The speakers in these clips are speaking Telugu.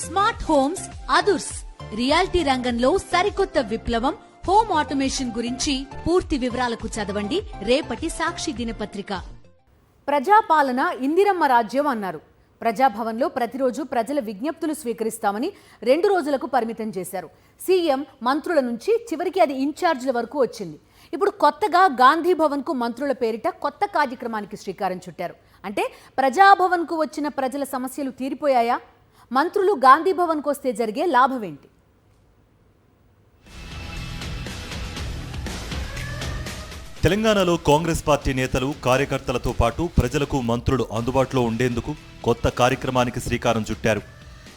స్మార్ట్ హోమ్స్ అదుర్స్ రియాలిటీ రంగంలో సరికొత్త విప్లవం హోమ్ ఆటోమేషన్ గురించి పూర్తి వివరాలకు చదవండి రేపటి సాక్షి దినపత్రిక. ప్రజాపాలన ఇందిరమ్మ రాజ్యం అన్నారు. ప్రజాభవన్లో ప్రతిరోజు ప్రజల విజ్ఞప్తులు స్వీకరిస్తామని 2 రోజులకు పరిమితం చేశారు. సీఎం మంత్రుల నుంచి చివరికి అది ఇన్ఛార్జీల వరకు వచ్చింది. ఇప్పుడు కొత్తగా గాంధీ భవన్ కు మంత్రుల పేరిట కొత్త కార్యక్రమానికి శ్రీకారం చుట్టారు. అంటే ప్రజాభవన్ కు వచ్చిన ప్రజల సమస్యలు తీరిపోయాయా? మంత్రులు గాంధీ భవన్ కు వస్తే జరిగే లాభమేంటి? తెలంగాణలో కాంగ్రెస్ పార్టీ నేతలు కార్యకర్తలతో పాటు ప్రజలకు మంత్రులు అందుబాటులో ఉండేందుకు కొత్త కార్యక్రమానికి శ్రీకారం చుట్టారు.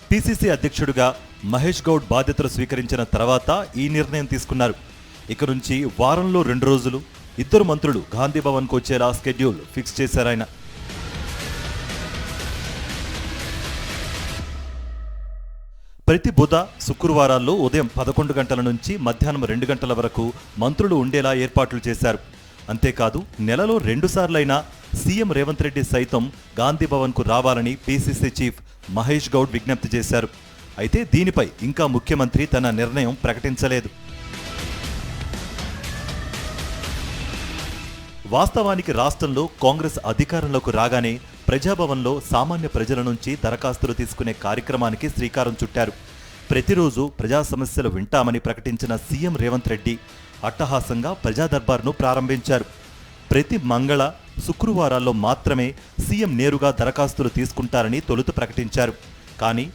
పిసిసి అధ్యక్షుడిగా మహేష్ గౌడ్ బాధ్యతలు స్వీకరించిన తర్వాత ఈ నిర్ణయం తీసుకున్నారు. ఇక నుంచి వారంలో 2 రోజులు 2 మంత్రులు గాంధీ భవన్కు వచ్చేలా షెడ్యూల్ ఫిక్స్ చేశారాయన. ప్రతి బుధ శుక్రవారాల్లో ఉదయం 11 గంటల నుంచి మధ్యాహ్నం 2 గంటల వరకు మంత్రులు ఉండేలా ఏర్పాట్లు చేశారు. అంతేకాదు నెలలో 2 సార్లైనా సీఎం రేవంత్ రెడ్డి సైతం గాంధీ భవన్కు రావాలని పిసిసి చీఫ్ మహేష్ గౌడ్ విజ్ఞప్తి చేశారు. అయితే దీనిపై ఇంకా ముఖ్యమంత్రి తన నిర్ణయం ప్రకటించలేదు. వాస్తవానికి రాష్ట్రంలో కాంగ్రెస్ అధికారంలోకి రాగానే ప్రజాభవన్లో సామాన్య ప్రజల నుంచి దరఖాస్తులు తీసుకునే కార్యక్రమానికి శ్రీకారం చుట్టారు. ప్రతిరోజు ప్రజా సమస్యలు వింటామని ప్రకటించిన సీఎం రేవంత్ రెడ్డి అట్టహాసంగా ప్రజా దర్బార్ను ప్రారంభించారు. ప్రతి మంగళ, శుక్రవారాల్లో మాత్రమే సీఎం నేరుగా దరఖాస్తులు తీసుకుంటారని తొలుత ప్రకటించారు. కానీ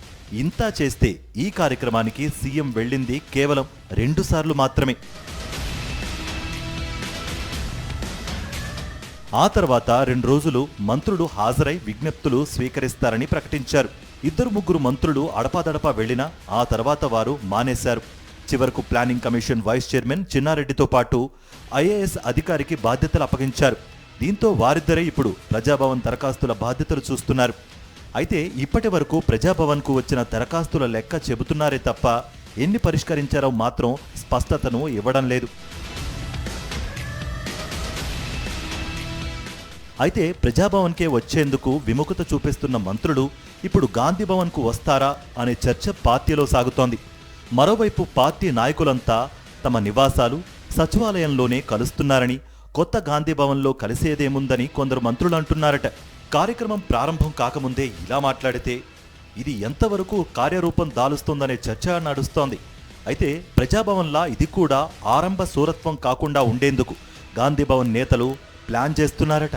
ఇంతా చేస్తే ఈ కార్యక్రమానికి సీఎం వెళ్ళింది కేవలం 2 సార్లు మాత్రమే. ఆ తర్వాత 2 రోజులు మంత్రులు హాజరై విజ్ఞప్తులు స్వీకరిస్తారని ప్రకటించారు. 2-3 మంత్రులు అడపాదడపా వెళ్లినా ఆ తర్వాత వారు మానేశారు. చివరకు ప్లానింగ్ కమిషన్ వైస్ చైర్మన్ చిన్నారెడ్డితో పాటు ఐఏఎస్ అధికారికి బాధ్యతలు అప్పగించారు. దీంతో వారిద్దరే ఇప్పుడు ప్రజాభవన్ దరఖాస్తుల బాధ్యతలు చూస్తున్నారు. అయితే ఇప్పటి వరకు ప్రజాభవన్కు వచ్చిన దరఖాస్తుల లెక్క చెబుతున్నారే తప్ప ఎన్ని పరిష్కరించారో మాత్రం స్పష్టతను ఇవ్వడం లేదు. అయితే ప్రజాభవన్కే వచ్చేందుకు విముఖత చూపిస్తున్న మంత్రులు ఇప్పుడు గాంధీ భవన్కు వస్తారా అనే చర్చ పార్టీలో సాగుతోంది. మరోవైపు పార్టీ నాయకులంతా తమ నివాసాలు సచివాలయంలోనే కలుస్తున్నారని, కొత్త గాంధీ భవన్లో కలిసేదేముందని కొందరు మంత్రులు అంటున్నారట. కార్యక్రమం ప్రారంభం కాకముందే ఇలా మాట్లాడితే ఇది ఎంతవరకు కార్యరూపం దాలుస్తోందనే చర్చ నడుస్తోంది. అయితే ప్రజాభవన్లా ఇది కూడా ఆరంభ సూరత్వం కాకుండా ఉండేందుకు గాంధీ భవన్ నేతలు ప్లాన్ చేస్తున్నారట.